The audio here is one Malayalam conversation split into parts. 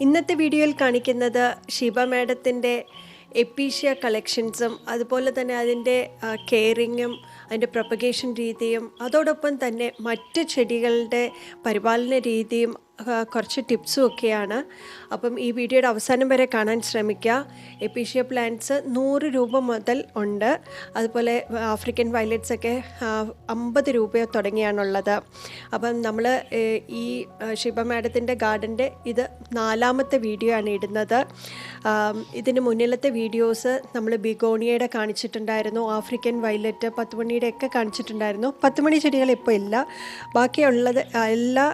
ഇന്നത്തെ വീഡിയോയിൽ കാണിക്കുന്നത് ഷീബ മാഡത്തിൻ്റെ എപ്പീഷ്യ കളക്ഷൻസും അതുപോലെ തന്നെ അതിൻ്റെ കെയറിങ്ങും അതിൻ്റെ പ്രൊപ്പഗേഷൻ രീതിയും അതോടൊപ്പം തന്നെ മറ്റ് ചെടികളുടെ പരിപാലന രീതിയും കുറച്ച് ടിപ്സും ഒക്കെയാണ്. അപ്പം ഈ വീഡിയോയുടെ അവസാനം വരെ കാണാൻ ശ്രമിക്കുക. എപ്പീഷ്യ പ്ലാന്റ്സ് 100 രൂപ മുതൽ ഉണ്ട്. അതുപോലെ ആഫ്രിക്കൻ വയലറ്റ്സ് ഒക്കെ 50 രൂപ തുടങ്ങിയാണുള്ളത്. അപ്പം നമ്മൾ ഈ ഷീബ മാഡത്തിൻ്റെ ഗാർഡൻ്റെ ഇത് 4ാമത്തെ വീഡിയോ ആണ് ഇടുന്നത്. ഇതിന് മുന്നിലത്തെ വീഡിയോസ് നമ്മൾ ബിഗോണിയയുടെ കാണിച്ചിട്ടുണ്ടായിരുന്നു, ആഫ്രിക്കൻ വയലറ്റ്, 10 മണിയുടെ ഒക്കെ കാണിച്ചിട്ടുണ്ടായിരുന്നു. 10 മണി ചെടികൾ ഇപ്പോൾ ഇല്ല. ബാക്കിയുള്ളത് എല്ലാ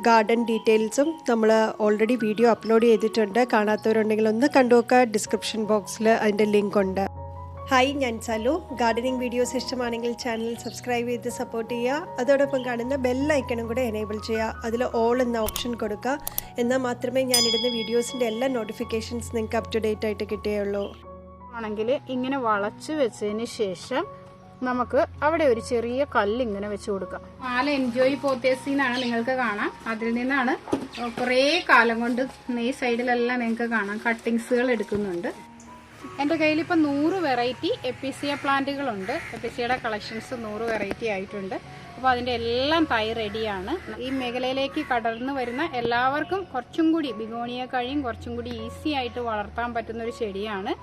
ഗാർഡൻ ഡീറ്റെയിൽസും നമ്മൾ ഓൾറെഡി വീഡിയോ അപ്ലോഡ് ചെയ്തിട്ടുണ്ട്. കാണാത്തവരുണ്ടെങ്കിൽ ഒന്ന് കണ്ടുനോക്കുക. ഡിസ്ക്രിപ്ഷൻ ബോക്സിൽ അതിൻ്റെ ലിങ്ക് ഉണ്ട്. ഹായ്, ഞാൻ സാലു. ഗാർഡനിങ് വീഡിയോസ് ഇഷ്ടമാണെങ്കിൽ ചാനൽ സബ്സ്ക്രൈബ് ചെയ്ത് സപ്പോർട്ട് ചെയ്യുക. അതോടൊപ്പം കാണുന്ന ബെല്ലൈക്കണും കൂടെ എനേബിൾ ചെയ്യുക. അതിൽ ഓൾ എന്ന ഓപ്ഷൻ കൊടുക്കുക. എന്നാൽ മാത്രമേ ഞാനിടുന്ന വീഡിയോസിൻ്റെ എല്ലാ നോട്ടിഫിക്കേഷൻസ് നിങ്ങൾക്ക് അപ് ടു ഡേറ്റ് ആയിട്ട് കിട്ടുകയുള്ളൂ. ആണെങ്കിൽ ഇങ്ങനെ വളച്ച് വെച്ചതിന് ശേഷം നമുക്ക് അവിടെ ഒരു ചെറിയ കല്ല് ഇങ്ങനെ വെച്ച് കൊടുക്കാം. 4 എൻജോയ് പോത്തേസിന്നാണ് നിങ്ങൾക്ക് കാണാം. അതിൽ നിന്നാണ് കുറേ കാലം കൊണ്ട് ഈ സൈഡിലെല്ലാം നിങ്ങൾക്ക് കാണാം കട്ടിങ്സുകൾ എടുക്കുന്നുണ്ട്. എൻ്റെ കയ്യിൽ ഇപ്പം 100 വെറൈറ്റി എപ്പിസിയ പ്ലാന്റുകളുണ്ട്. എപ്പിസിയയുടെ കളക്ഷൻസ് 100 വെറൈറ്റി ആയിട്ടുണ്ട്. അപ്പോൾ അതിൻ്റെ എല്ലാം തൈ റെഡിയാണ്. ഈ മേഖലയിലേക്ക് കടന്നു വരുന്ന എല്ലാവർക്കും കുറച്ചും കൂടി ബിഗോണിയ കഴിയും കുറച്ചും കൂടി ഈസി ആയിട്ട് വളർത്താൻ പറ്റുന്ന ഒരു ചെടിയാണ്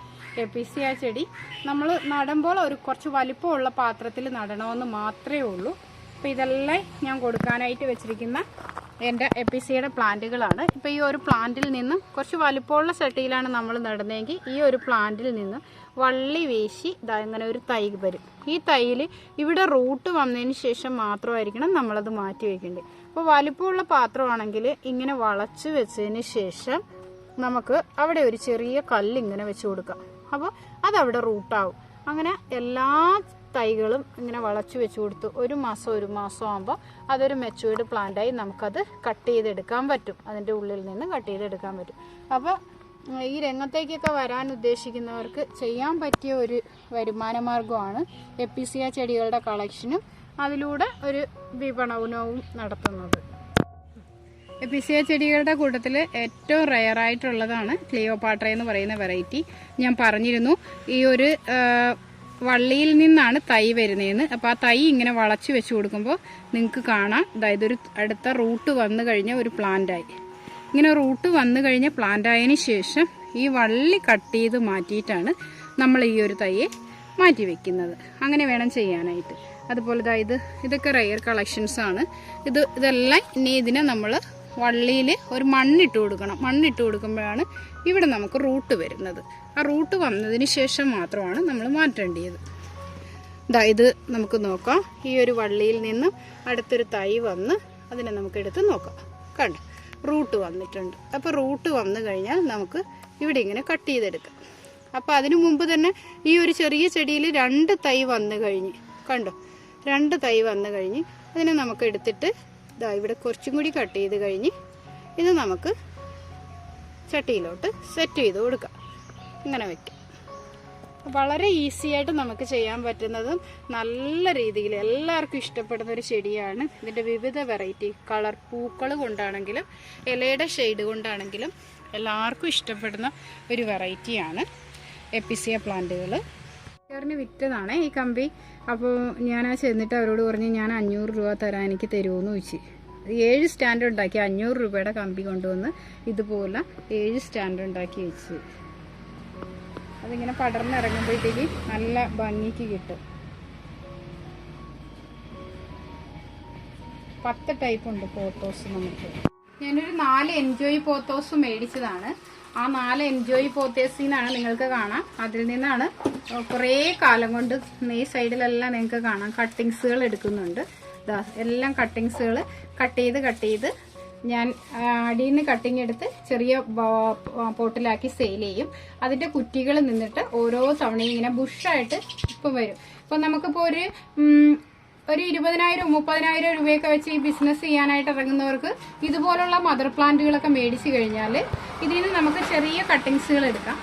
എപ്പിസിയ ചെടി. നമ്മൾ നടുമ്പോൾ കുറച്ച് വലിപ്പമുള്ള പാത്രത്തിൽ നടണമെന്ന് മാത്രമേ ഉള്ളൂ. അപ്പോൾ ഇതെല്ലാം ഞാൻ കൊടുക്കാനായിട്ട് വെച്ചിരിക്കുന്ന എൻ്റെ എപ്പിസിയയുടെ പ്ലാന്റുകളാണ്. ഇപ്പോൾ ഈ ഒരു പ്ലാന്റിൽ നിന്ന് കുറച്ച് വലിപ്പമുള്ള ചട്ടിയിലാണ് നമ്മൾ നടുന്നതെങ്കിൽ ഈ ഒരു പ്ലാന്റിൽ നിന്ന് വള്ളി വീശി ഇങ്ങനെ ഒരു തൈ വരും. ഈ തൈയിൽ ഇവിടെ റൂട്ട് വന്നതിന് ശേഷം മാത്രമായിരിക്കണം നമ്മളത് മാറ്റി വയ്ക്കേണ്ടത്. അപ്പോൾ വലിപ്പമുള്ള പാത്രമാണെങ്കിൽ ഇങ്ങനെ വളച്ച് വെച്ചതിന് ശേഷം നമുക്ക് അവിടെ ഒരു ചെറിയ കല്ല് ഇങ്ങനെ വെച്ച് കൊടുക്കാം. അപ്പോൾ അതവിടെ റൂട്ടാവും. അങ്ങനെ എല്ലാ തൈകളും ഇങ്ങനെ വളച്ച് വെച്ച് കൊടുത്തു ഒരു മാസം ആകുമ്പോൾ അതൊരു മെച്ചൂർഡ് പ്ലാന്റായി നമുക്കത് കട്ട് ചെയ്തെടുക്കാൻ പറ്റും. അതിൻ്റെ ഉള്ളിൽ നിന്ന് കട്ട് ചെയ്തെടുക്കാൻ പറ്റും. അപ്പോൾ ഈ രംഗത്തേക്കൊക്കെ വരാൻ ഉദ്ദേശിക്കുന്നവർക്ക് ചെയ്യാൻ പറ്റിയ ഒരു വരുമാന മാർഗമാണ് എപ്പിസിയ ചെടികളുടെ കളക്ഷനും അതിലൂടെ ഒരു വിപണനവും നടത്തുന്നത്. എപ്പിസിയ ചെടികളുടെ കൂട്ടത്തിൽ ഏറ്റവും റെയറായിട്ടുള്ളതാണ് ക്ലിയോപാട്ര എന്ന് പറയുന്ന വെറൈറ്റി. ഞാൻ പറഞ്ഞിരുന്നു ഈ ഒരു വള്ളിയിൽ നിന്നാണ് തൈ വരുന്നതെന്ന്. അപ്പോൾ ആ തൈ ഇങ്ങനെ വളച്ച് വെച്ച് കൊടുക്കുമ്പോൾ നിങ്ങൾക്ക് കാണാം ഇതൊരു അടുത്ത റൂട്ട് വന്നു കഴിഞ്ഞ ഒരു പ്ലാന്റായി. ഇങ്ങനെ റൂട്ട് വന്നു കഴിഞ്ഞ പ്ലാന്റായതിന് ശേഷം ഈ വള്ളി കട്ട് ചെയ്ത് മാറ്റിയിട്ടാണ് നമ്മൾ ഈ ഒരു തൈയെ മാറ്റി വെക്കുന്നത്. അങ്ങനെ വേണം ചെയ്യാനായിട്ട്. അതുപോലെ ഇതൊക്കെ റെയർ കളക്ഷൻസാണ്. ഇതെല്ലാം ഇനി ഇതിനെ നമ്മൾ വള്ളിയിൽ ഒരു മണ്ണിട്ട് കൊടുക്കണം. മണ്ണിട്ട് കൊടുക്കുമ്പോഴാണ് ഇവിടെ നമുക്ക് റൂട്ട് വരുന്നത്. ആ റൂട്ട് വന്നതിന് ശേഷം മാത്രമാണ് നമ്മൾ മാറ്റേണ്ടത്. ഇത് നമുക്ക് നോക്കാം. ഈ ഒരു വള്ളിയിൽ നിന്നും അടുത്തൊരു തൈ വന്ന് അതിനെ നമുക്ക് എടുത്ത് നോക്കാം. കണ്ടോ, റൂട്ട് വന്നിട്ടുണ്ട്. അപ്പോൾ റൂട്ട് വന്നു കഴിഞ്ഞാൽ നമുക്ക് ഇവിടെ ഇങ്ങനെ കട്ട് ചെയ്തെടുക്കാം. അപ്പോൾ അതിനു മുമ്പ് തന്നെ ഈ ഒരു ചെറിയ ചെടിയിൽ 2 തൈ വന്നു കഴിഞ്ഞ് കണ്ടോ, 2 തൈ വന്നു കഴിഞ്ഞ് അതിനെ നമുക്ക് എടുത്തിട്ട് ഇവിടെ കുറച്ചും കൂടി കട്ട് ചെയ്ത് കഴിഞ്ഞ് ഇത് നമുക്ക് ചട്ടിയിലോട്ട് സെറ്റ് ചെയ്ത് കൊടുക്കാം. ഇങ്ങനെ വയ്ക്കാം. വളരെ ഈസി ആയിട്ട് നമുക്ക് ചെയ്യാൻ പറ്റുന്നതും നല്ല രീതിയിൽ എല്ലാവർക്കും ഇഷ്ടപ്പെടുന്ന ഒരു ചെടിയാണ്. ഇതിൻ്റെ വിവിധ വെറൈറ്റി കളർ പൂക്കൾ കൊണ്ടാണെങ്കിലും ഇലയുടെ ഷെയ്ഡ് കൊണ്ടാണെങ്കിലും എല്ലാവർക്കും ഇഷ്ടപ്പെടുന്ന ഒരു വെറൈറ്റിയാണ് എപ്പിസിയ പ്ലാന്റുകൾ. വിറ്റതാണ് ഈ കമ്പി. അപ്പോൾ ഞാൻ ചെന്നിട്ട് അവരോട് പറഞ്ഞ് ഞാൻ 500 രൂപ തരാൻ എനിക്ക് തരുമോയെന്ന് ചോദിച്ചു. 7 സ്റ്റാൻഡ് ഉണ്ടാക്കി 500 രൂപയുടെ കമ്പി കൊണ്ടുവന്ന് ഇതുപോലെ 7 സ്റ്റാൻഡ് ഉണ്ടാക്കി വെച്ച് അതിങ്ങനെ പടർന്നിറങ്ങുമ്പോഴത്തേക്ക് നല്ല ഭംഗിക്ക് കിട്ടും. 10 ടൈപ്പ് ഉണ്ട് പോത്തോസ്. നമുക്ക് ഞാനൊരു 4 എൻജോയ് പോത്തോസ് മേടിച്ചതാണ്. ആ 4 എൻജോയ് പോത്തേസിന്നാണ് നിങ്ങൾക്ക് കാണാം. അതിൽ നിന്നാണ് കുറേ കാലം കൊണ്ട് ഈ സൈഡിലെല്ലാം നിങ്ങൾക്ക് കാണാം കട്ടിങ്സുകൾ എടുക്കുന്നുണ്ട്. എല്ലാം കട്ടിങ്സുകൾ കട്ട് ചെയ്ത് ഞാൻ അടിയിൽ നിന്ന് കട്ടിങ് എടുത്ത് ചെറിയ പോട്ടിലാക്കി സെയിൽ ചെയ്യും. അതിൻ്റെ കുറ്റികൾ നിന്നിട്ട് ഓരോ തവണയും ഇങ്ങനെ ബുഷായിട്ട് ഇപ്പം വരും. ഇപ്പം നമുക്കിപ്പോൾ ഒരു 20,000 30,000 രൂപയൊക്കെ വെച്ച് ഈ ബിസിനസ് ചെയ്യാനായിട്ട് ഇറങ്ങുന്നവർക്ക് ഇതുപോലുള്ള മദർ പ്ലാന്റുകളൊക്കെ മേടിച്ചു കഴിഞ്ഞാൽ ഇതിൽ നിന്ന് നമുക്ക് ചെറിയ കട്ടിങ്സുകൾ എടുക്കാം.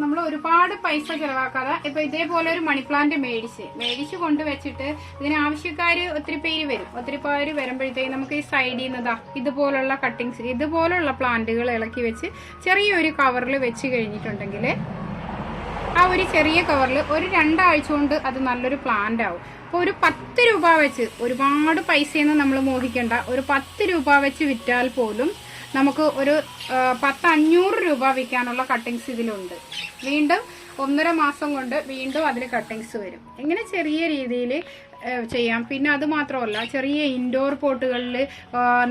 നമ്മൾ ഒരുപാട് പൈസ ചെലവാക്കാതെ ഇപ്പൊ ഇതേപോലെ ഒരു മണി പ്ലാന്റ് മേടിച്ച് കൊണ്ടുവച്ചിട്ട് ഇതിന് ആവശ്യക്കാര് ഒത്തിരി പേര് വരുമ്പോഴത്തേക്ക് നമുക്ക് ഈ സൈഡിൽ നിന്ന് ഇതുപോലുള്ള കട്ടിങ്സ് ഇതുപോലുള്ള പ്ലാന്റുകൾ ഇളക്കി വെച്ച് ചെറിയൊരു കവറിൽ വെച്ച് കഴിഞ്ഞിട്ടുണ്ടെങ്കിൽ ആ ഒരു ചെറിയ കവറിൽ ഒരു 2 ആഴ്ച കൊണ്ട് അത് നല്ലൊരു പ്ലാന്റ് ആവും. അപ്പോൾ ഒരു 10 രൂപ വെച്ച്, ഒരുപാട് പൈസയൊന്നും നമ്മൾ മോഹിക്കേണ്ട, ഒരു 10 രൂപ വെച്ച് വിറ്റാൽ പോലും നമുക്ക് ഒരു 500 രൂപ വിൽക്കാനുള്ള കട്ടിങ്സ് ഇതിലുണ്ട്. വീണ്ടും 1.5 മാസം കൊണ്ട് വീണ്ടും അതിന് കട്ടിങ്സ് വരും. ഇങ്ങനെ ചെറിയ രീതിയിൽ ചെയ്യാം. പിന്നെ അത് മാത്രമല്ല, ചെറിയ ഇൻഡോർ പോട്ടുകളിൽ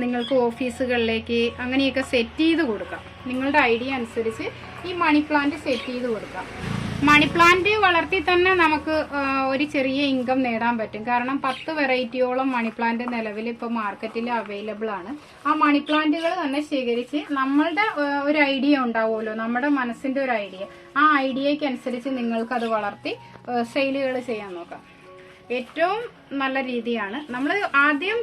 നിങ്ങൾക്ക് ഓഫീസുകളിലേക്ക് അങ്ങനെയൊക്കെ സെറ്റ് ചെയ്ത് കൊടുക്കാം. നിങ്ങളുടെ ഐഡിയ അനുസരിച്ച് ഈ മണി പ്ലാന്റ് സെറ്റ് ചെയ്ത് കൊടുക്കാം. മണി പ്ലാന്റ് വളർത്തി തന്നെ നമുക്ക് ഒരു ചെറിയ ഇൻകം നേടാൻ പറ്റും. കാരണം 10 വെറൈറ്റിയോളം മണി പ്ലാന്റ് നിലവിൽ ഇപ്പോൾ മാർക്കറ്റിൽ അവൈലബിൾ ആണ്. ആ മണി പ്ലാന്റുകൾ തന്നെ ശേഖരിച്ച് നമ്മളുടെ ഒരു ഐഡിയ ഉണ്ടാവുമല്ലോ, നമ്മുടെ മനസ്സിന്റെ ഒരു ഐഡിയ, ആ ഐഡിയയ്ക്ക് അനുസരിച്ച് നിങ്ങൾക്ക് അത് വളർത്തി സെയിലുകൾ ചെയ്യാൻ നോക്കാം. ഏറ്റവും നല്ല രീതിയാണ്. നമ്മൾ ആദ്യം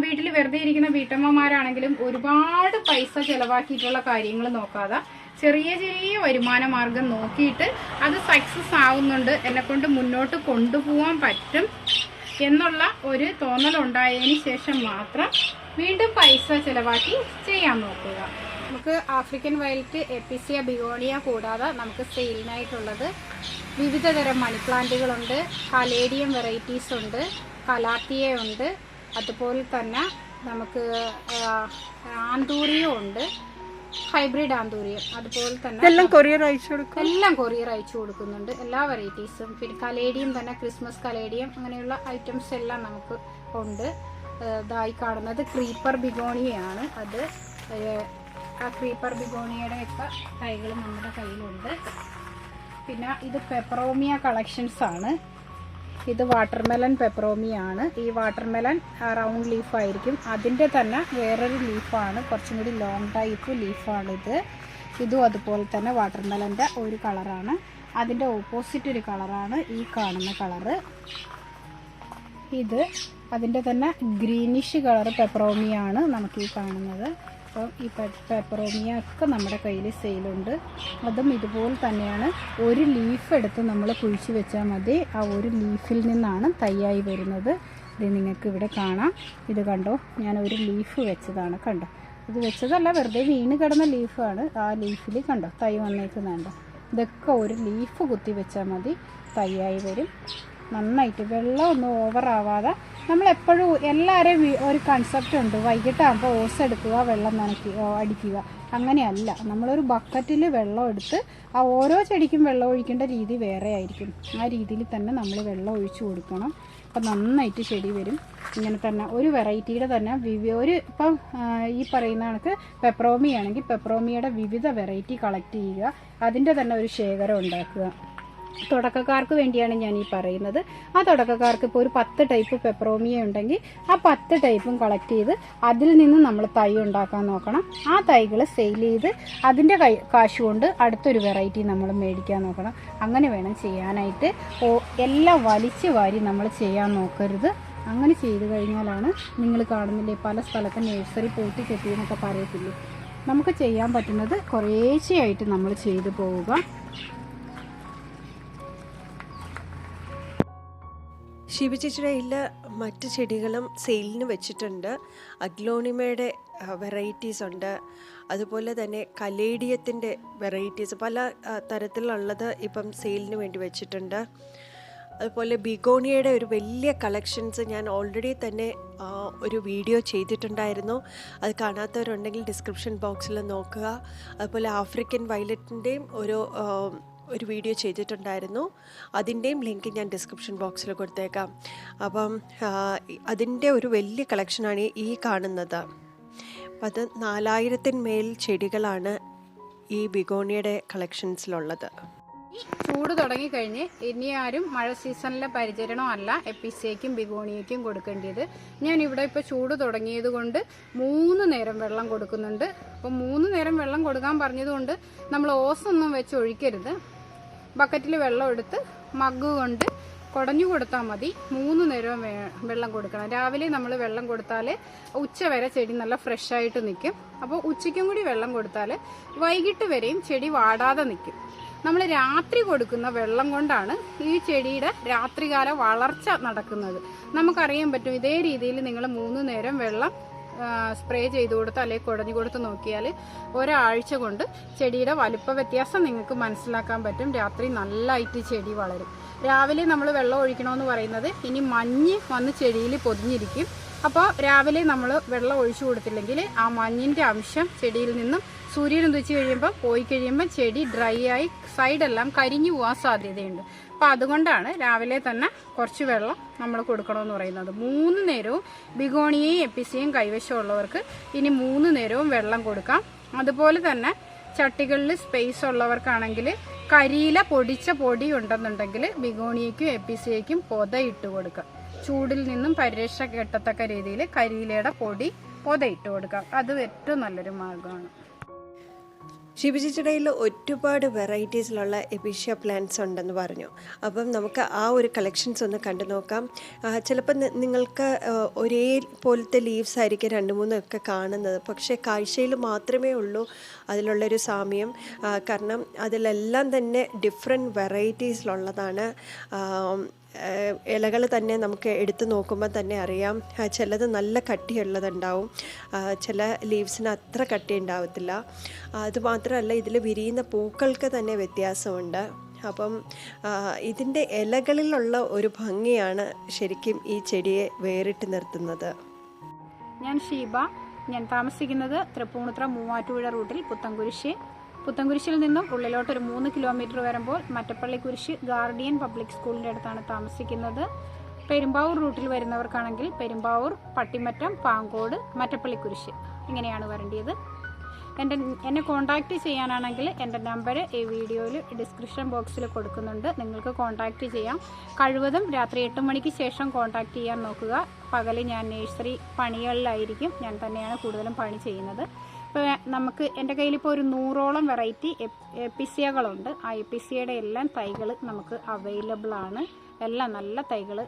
വീട്ടിൽ വെറുതെ ഇരിക്കുന്ന വീട്ടമ്മമാരാണെങ്കിലും ഒരുപാട് പൈസ ചെലവാക്കിയിട്ടുള്ള കാര്യങ്ങൾ നോക്കാതെ ചെറിയ ചെറിയ വരുമാന മാർഗം നോക്കിയിട്ട് അത് സക്സസ് ആവുന്നുണ്ട്, എന്നെ കൊണ്ട് മുന്നോട്ട് കൊണ്ടുപോകാൻ പറ്റും എന്നുള്ള ഒരു തോന്നലുണ്ടായതിന് ശേഷം മാത്രം വീണ്ടും പൈസ ചെലവാക്കി ചെയ്യാൻ നോക്കുക. നമുക്ക് ആഫ്രിക്കൻ വയലറ്റ്, എപ്പിസിയ, ബിഗോണിയ കൂടാതെ നമുക്ക് സെയിലിനായിട്ടുള്ളത് വിവിധ തരം മണി പ്ലാന്റുകളുണ്ട്. കലേഡിയം വെറൈറ്റീസ് ഉണ്ട്, കലാത്തിയ ഉണ്ട്, അതുപോലെ തന്നെ നമുക്ക് ആന്തൂറിയം ഉണ്ട്, ഹൈബ്രിഡ് ആന്തൂറിയം. അതുപോലെ തന്നെ എല്ലാം കൊറിയർ അയച്ചു കൊടുക്കുന്നുണ്ട്, എല്ലാ വെറൈറ്റീസും. പിന്നെ കലേഡിയം തന്നെ, ക്രിസ്മസ് കലേഡിയം, അങ്ങനെയുള്ള ഐറ്റംസ് എല്ലാം നമുക്ക് ഉണ്ട്. ഇതായി കാണുന്നത് ക്രീപ്പർ ബിഗോണിയാണ്. അത് ആ ക്രീപ്പർ ബിഗോണിയുടെ ഒക്കെ തൈകൾ നമ്മുടെ കയ്യിലുണ്ട്. പിന്നെ ഇത് പെപ്പറോമിയ കളക്ഷൻസ് ആണ്. ഇത് വാട്ടർമെലൺ പെപ്പറോമിയ ആണ്. ഈ വാട്ടർമെലൺ റൗണ്ട് ലീഫ് ആയിരിക്കും. അതിൻ്റെ തന്നെ വേറൊരു ലീഫാണ്, കുറച്ചും കൂടി ലോങ് ടൈപ്പ് ലീഫാണിത്. ഇതും അതുപോലെ തന്നെ വാട്ടർമെലൻ്റെ ഒരു കളറാണ്. അതിൻ്റെ ഓപ്പോസിറ്റ് ഒരു കളറാണ് ഈ കാണുന്ന കളറ്. ഇത് അതിൻ്റെ തന്നെ ഗ്രീനിഷ് കളർ പെപ്പറോമിയ ആണ് നമുക്ക് ഈ കാണുന്നത്. അപ്പം ഈ പെപ്പറോമിയ ഒക്കെ നമ്മുടെ കയ്യിൽ സെയിലുണ്ട്. അതും ഇതുപോലെ തന്നെയാണ്. ഒരു ലീഫ് എടുത്ത് നമ്മൾ കുഴിച്ച് വെച്ചാൽ മതി. ആ ഒരു ലീഫിൽ നിന്നാണ് തൈയായി വരുന്നത്. ഇത് നിങ്ങൾക്ക് ഇവിടെ കാണാം. ഇത് കണ്ടോ, ഞാൻ ഒരു ലീഫ് വെച്ചതാണ്. കണ്ടോ, ഇത് വെച്ചതല്ല, വെറുതെ വീണ് കിടന്ന ലീഫാണ്. ആ ലീഫിൽ കണ്ടോ തൈ വന്നേക്കുന്നുണ്ടോ. ഇതൊക്കെ ഒരു ലീഫ് കുത്തി വെച്ചാൽ മതി, തൈയായി വരും. നന്നായിട്ട് വെള്ളം ഒന്നും ഓവറാവാതെ, നമ്മളെപ്പോഴും എല്ലാവരെയും ഒരു കൺസെപ്റ്റ് ഉണ്ട്, വൈകിട്ടാകുമ്പോൾ ഓസ് എടുക്കുക, വെള്ളം അടിക്കുക. അങ്ങനെയല്ല, നമ്മളൊരു ബക്കറ്റിൽ വെള്ളം എടുത്ത് ആ ഓരോ ചെടിക്കും വെള്ളം ഒഴിക്കേണ്ട രീതി വേറെ ആയിരിക്കും. ആ രീതിയിൽ തന്നെ നമ്മൾ വെള്ളം ഒഴിച്ചു കൊടുക്കണം. അപ്പം നന്നായിട്ട് ചെടി വരും. ഇങ്ങനെ തന്നെ ഒരു വെറൈറ്റിയുടെ തന്നെ ഇപ്പം ഈ പറയുന്ന കണക്ക് പെപ്പറോമിയ ആണെങ്കിൽ പെപ്പറോമിയയുടെ വിവിധ വെറൈറ്റി കളക്ട് ചെയ്യുക, അതിൻ്റെ തന്നെ ഒരു ശേഖരം ഉണ്ടാക്കുക. തുടക്കക്കാർക്ക് വേണ്ടിയാണ് ഞാൻ ഈ പറയുന്നത്. ആ തുടക്കക്കാർക്ക് ഇപ്പോൾ ഒരു 10 ടൈപ്പ് പെപ്പറോമിയ ഉണ്ടെങ്കിൽ ആ 10 ടൈപ്പും കളക്ട് ചെയ്ത് അതിൽ നിന്ന് നമ്മൾ തൈ ഉണ്ടാക്കാൻ നോക്കണം. ആ തൈകൾ സെയിൽ ചെയ്ത് അതിൻ്റെ കാശ് കൊണ്ട് അടുത്തൊരു വെറൈറ്റി നമ്മൾ മേടിക്കാൻ നോക്കണം. അങ്ങനെ വേണം ചെയ്യാനായിട്ട്. എല്ലാം വലിച്ചു വാരി നമ്മൾ ചെയ്യാൻ നോക്കരുത്. അങ്ങനെ ചെയ്ത് കഴിഞ്ഞാലാണ് നിങ്ങൾ കാണുന്നില്ലേ പല സ്ഥലത്തും നഴ്സറി പോയിട്ട് കെട്ടിയെന്നൊക്കെ പറയത്തില്ലേ. നമുക്ക് ചെയ്യാൻ പറ്റുന്നത് കുറേശ്ശെയായിട്ട് നമ്മൾ ചെയ്തു പോവുക. ഷീബ ചേച്ചിയുടെ കയ്യിൽ മറ്റ് ചെടികളും സെയിലിന് വെച്ചിട്ടുണ്ട്. അഗ്ലോണിമയുടെ വെറൈറ്റീസ് ഉണ്ട്, അതുപോലെ തന്നെ കലേഡിയത്തിൻ്റെ വെറൈറ്റീസ് പല തരത്തിലുള്ളത് ഇപ്പം സെയിലിന് വേണ്ടി വെച്ചിട്ടുണ്ട്. അതുപോലെ ബിഗോണിയയുടെ ഒരു വലിയ കളക്ഷൻസ് ഞാൻ ഓൾറെഡി തന്നെ ഒരു വീഡിയോ ചെയ്തിട്ടുണ്ടായിരുന്നു. അത് കാണാത്തവരുണ്ടെങ്കിൽ ഡിസ്ക്രിപ്ഷൻ ബോക്സിൽ നോക്കുക. അതുപോലെ ആഫ്രിക്കൻ വയലറ്റിൻ്റെയും ഒരു വീഡിയോ ചെയ്തിട്ടുണ്ടായിരുന്നു. അതിൻ്റെയും ലിങ്ക് ഞാൻ ഡിസ്ക്രിപ്ഷൻ ബോക്സിൽ കൊടുത്തേക്കാം. അപ്പം അതിൻ്റെ ഒരു വലിയ കളക്ഷനാണ് ഈ കാണുന്നത്. അപ്പം അത് 4000-ന് മേൽ ചെടികളാണ് ഈ ബിഗോണിയയുടെ കളക്ഷൻസിലുള്ളത്. ചൂട് തുടങ്ങിക്കഴിഞ്ഞ് ഇനി ആരും മഴ സീസണിലെ പരിചരണം അല്ല എപ്പിസിയയ്ക്കും ബിഗോണിയയ്ക്കും കൊടുക്കേണ്ടത്. ഞാനിവിടെ ഇപ്പോൾ ചൂട് തുടങ്ങിയത് കൊണ്ട് 3 നേരം വെള്ളം കൊടുക്കുന്നുണ്ട്. അപ്പം 3 നേരം വെള്ളം കൊടുക്കാൻ പറഞ്ഞതുകൊണ്ട് നമ്മൾ ഓസൊന്നും വെച്ച് ഒഴിക്കരുത്. ബക്കറ്റിൽ വെള്ളം എടുത്ത് മഗ് കൊണ്ട് കുടഞ്ഞു കൊടുത്താൽ മതി. 3 നേരവും വെള്ളം കൊടുക്കണം. രാവിലെ നമ്മൾ വെള്ളം കൊടുത്താൽ ഉച്ച വരെ ചെടി നല്ല ഫ്രഷായിട്ട് നിൽക്കും. അപ്പോൾ ഉച്ചയ്ക്കും കൂടി വെള്ളം കൊടുത്താൽ വൈകിട്ട് വരെയും ചെടി വാടാതെ നിൽക്കും. നമ്മൾ രാത്രി കൊടുക്കുന്ന വെള്ളം കൊണ്ടാണ് ഈ ചെടിയുടെ രാത്രികാല വളർച്ച നടക്കുന്നത്. നമുക്കറിയാൻ പറ്റും. ഇതേ രീതിയിൽ നിങ്ങൾ 3 നേരം വെള്ളം സ്പ്രേ ചെയ്ത് കൊടുത്ത് അല്ലെങ്കിൽ കുടഞ്ഞു കൊടുത്ത് നോക്കിയാൽ ഒരാഴ്ച കൊണ്ട് ചെടിയുടെ വലിപ്പ വ്യത്യാസം നിങ്ങൾക്ക് മനസ്സിലാക്കാൻ പറ്റും. രാത്രി നല്ലതായിട്ട് ചെടി വളരും. രാവിലെ നമ്മൾ വെള്ളം ഒഴിക്കണമെന്ന് പറയുന്നത് ഇനി മഞ്ഞ് വന്ന് ചെടിയിൽ പൊതിഞ്ഞിരിക്കും. അപ്പോൾ രാവിലെ നമ്മൾ വെള്ളം ഒഴിച്ചു കൊടുത്തില്ലെങ്കിൽ ആ മഞ്ഞിൻ്റെ അംശം ചെടിയിൽ നിന്നും സൂര്യൻ ഉദിച്ച് കഴിയുമ്പോൾ പോയി കഴിയുമ്പോൾ ചെടി ഡ്രൈ ആയി സൈഡെല്ലാം കരിഞ്ഞു പോകാൻ സാധ്യതയുണ്ട്. അപ്പോൾ അതുകൊണ്ടാണ് രാവിലെ തന്നെ കുറച്ച് വെള്ളം നമ്മൾ കൊടുക്കണമെന്ന് പറയുന്നത്. 3 നേരവും ബിഗോണിയയും എപ്പിസിയയും കൈവശമുള്ളവർക്ക് ഇനി 3 നേരവും വെള്ളം കൊടുക്കാം. അതുപോലെ തന്നെ ചട്ടികളിൽ സ്പേസ് ഉള്ളവർക്കാണെങ്കിൽ കരിയില പൊടിച്ച പൊടി ഉണ്ടെന്നുണ്ടെങ്കിൽ ബിഗോണിയയ്ക്കും എപ്പിസിയയ്ക്കും പൊതയിട്ട് കൊടുക്കാം. ചൂടിൽ നിന്നും പരിരക്ഷ കിട്ടത്തക്ക രീതിയിൽ കരിയിലയുടെ പൊടി പൊതയിട്ട് കൊടുക്കാം. അത് ഏറ്റവും നല്ലൊരു മാർഗ്ഗമാണ്. ഷീബ ചേച്ചിയുടെ ഒരുപാട് വെറൈറ്റീസിലുള്ള എപ്പിഷ്യ പ്ലാന്റ്സ് ഉണ്ടെന്ന് പറഞ്ഞു. അപ്പം നമുക്ക് ആ ഒരു കളക്ഷൻസ് ഒന്ന് കണ്ടു നോക്കാം. ചിലപ്പോൾ നിങ്ങൾക്ക് ഒരേ പോലത്തെ ലീവ്സ് ആയിരിക്കും 2-3 ഒക്കെ കാണുന്നത്. പക്ഷേ കാഴ്ചയിൽ മാത്രമേ ഉള്ളൂ അതിലുള്ളൊരു സാമ്യം. കാരണം അതിലെല്ലാം തന്നെ ഡിഫറെൻറ്റ് വെറൈറ്റീസിലുള്ളതാണ്. ഇലകൾ തന്നെ നമുക്ക് എടുത്തു നോക്കുമ്പോൾ തന്നെ അറിയാം. ചിലത് നല്ല കട്ടിയുള്ളതുണ്ടാവും, ചില ലീവ്സിന് അത്ര കട്ടി ഉണ്ടാവത്തില്ല. അതുമാത്രമല്ല ഇതിൽ വിരിയുന്ന പൂക്കൾക്ക് തന്നെ വ്യത്യാസമുണ്ട്. അപ്പം ഇതിൻ്റെ ഇലകളിലുള്ള ഒരു ഭംഗിയാണ് ശരിക്കും ഈ ചെടിയെ വേറിട്ട് നിർത്തുന്നത്. ഞാൻ ഷീബ. ഞാൻ താമസിക്കുന്നത് തൃപ്പൂണിത്തുറ മൂവാറ്റുപുഴ റൂട്ടിൽ പുത്തൻകുരിശിൽ നിന്നും ഉള്ളിലോട്ട് ഒരു 3 കിലോമീറ്റർ വരുമ്പോൾ മറ്റപ്പള്ളിക്കുരിശ് ഗാർഡിയൻ പബ്ലിക് സ്കൂളിൻ്റെ അടുത്താണ് താമസിക്കുന്നത്. പെരുമ്പാവൂർ റൂട്ടിൽ വരുന്നവർക്കാണെങ്കിൽ പെരുമ്പാവൂർ, പട്ടിമറ്റം, പാങ്കോട്, മറ്റപ്പള്ളിക്കുരിശ് ഇങ്ങനെയാണ് വരേണ്ടത്. എന്നെ കോൺടാക്റ്റ് ചെയ്യാനാണെങ്കിൽ എൻ്റെ നമ്പർ ഈ വീഡിയോയിൽ ഡിസ്ക്രിപ്ഷൻ ബോക്സിൽ കൊടുക്കുന്നുണ്ട്. നിങ്ങൾക്ക് കോൺടാക്റ്റ് ചെയ്യാം. കഴിവതും രാത്രി 8 മണിക്ക് ശേഷം കോൺടാക്റ്റ് ചെയ്യാൻ നോക്കുക. പകൽ ഞാൻ നഴ്സറി പണികളിലായിരിക്കും. ഞാൻ തന്നെയാണ് കൂടുതലും പണി ചെയ്യുന്നത്. ഇപ്പോൾ നമുക്ക് എൻ്റെ കയ്യിലിപ്പോൾ ഒരു 100ഓളം വെറൈറ്റി എപ്പിസിയകളുണ്ട്. ആ എപ്പിസിയയുടെ എല്ലാം തൈകൾ നമുക്ക് അവൈലബിൾ ആണ്. എല്ലാം നല്ല തൈകൾ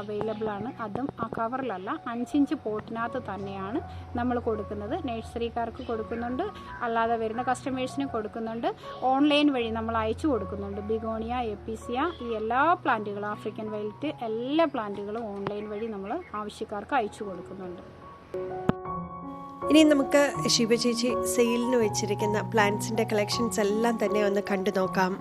അവൈലബിൾ ആണ്. അതും ആ കവറിലല്ല, 5 ഇഞ്ച് പോട്ടിനകത്ത് തന്നെയാണ് നമ്മൾ കൊടുക്കുന്നത്. നഴ്സറിക്കാർക്ക് കൊടുക്കുന്നുണ്ട്, അല്ലാതെ വരുന്ന കസ്റ്റമേഴ്സിന് കൊടുക്കുന്നുണ്ട്. ഓൺലൈൻ വഴി നമ്മൾ അയച്ചു കൊടുക്കുന്നുണ്ട്. ബിഗോണിയ, എപ്പിസിയ, ഈ എല്ലാ പ്ലാന്റുകളും, ആഫ്രിക്കൻ വയലറ്റ് എല്ലാ പ്ലാന്റുകളും ഓൺലൈൻ വഴി നമ്മൾ ആവശ്യക്കാർക്ക് അയച്ചു കൊടുക്കുന്നുണ്ട്. ഇനി നമുക്ക് ഷീബ ചേച്ചി സെയിലിന് വെച്ചിരിക്കുന്ന പ്ലാന്റ്സിൻ്റെ കളക്ഷൻസ് എല്ലാം തന്നെ ഒന്ന് കണ്ടു നോക്കാം.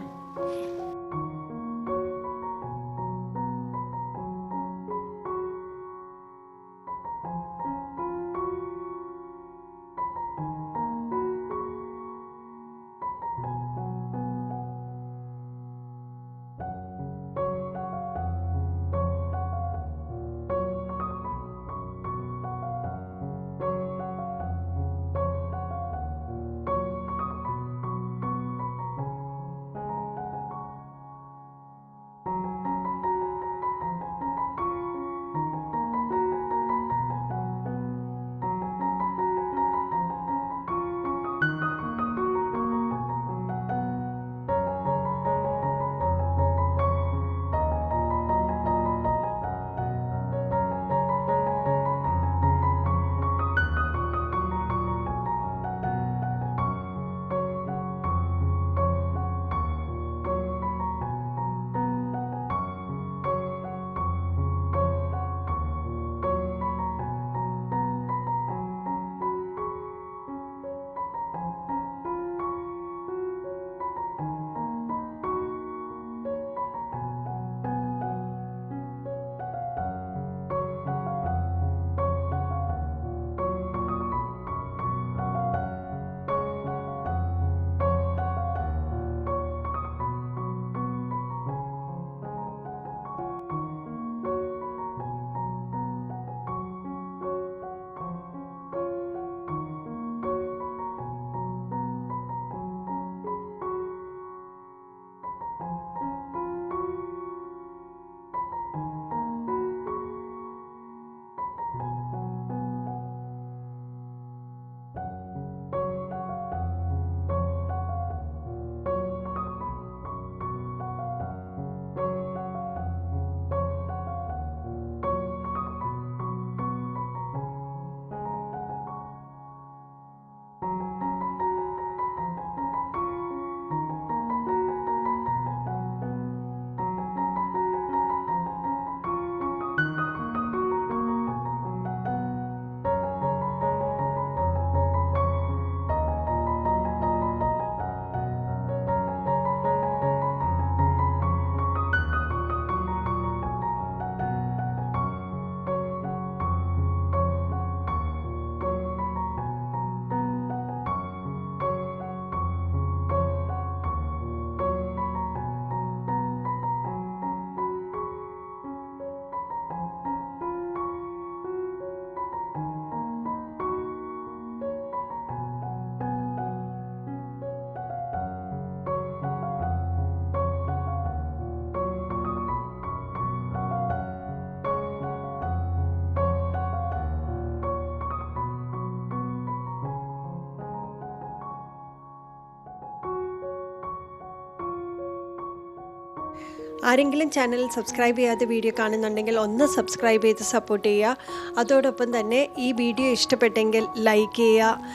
ആരെങ്കിലും ചാനൽ സബ്സ്ക്രൈബ് ചെയ്യാതെ വീഡിയോ കാണുന്നുണ്ടെങ്കിൽ ഒന്ന് സബ്സ്ക്രൈബ് ചെയ്ത് സപ്പോർട്ട് ചെയ്യുക. അതോടൊപ്പം തന്നെ ഈ വീഡിയോ ഇഷ്ടപ്പെട്ടെങ്കിൽ ലൈക്ക് ചെയ്യുക.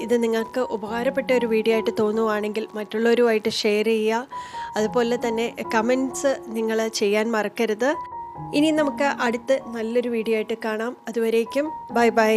ഇത് നിങ്ങൾക്ക് ഉപകാരപ്പെട്ട ഒരു വീഡിയോ ആയിട്ട് തോന്നുവാണെങ്കിൽ മറ്റുള്ളവരുമായിട്ട് ഷെയർ ചെയ്യുക. അതുപോലെ തന്നെ കമൻറ്റ്സ് നിങ്ങൾ ചെയ്യാൻ മറക്കരുത്. ഇനി നമുക്ക് അടുത്ത് നല്ലൊരു വീഡിയോ ആയിട്ട് കാണാം. അതുവരേക്കും ബൈ ബൈ.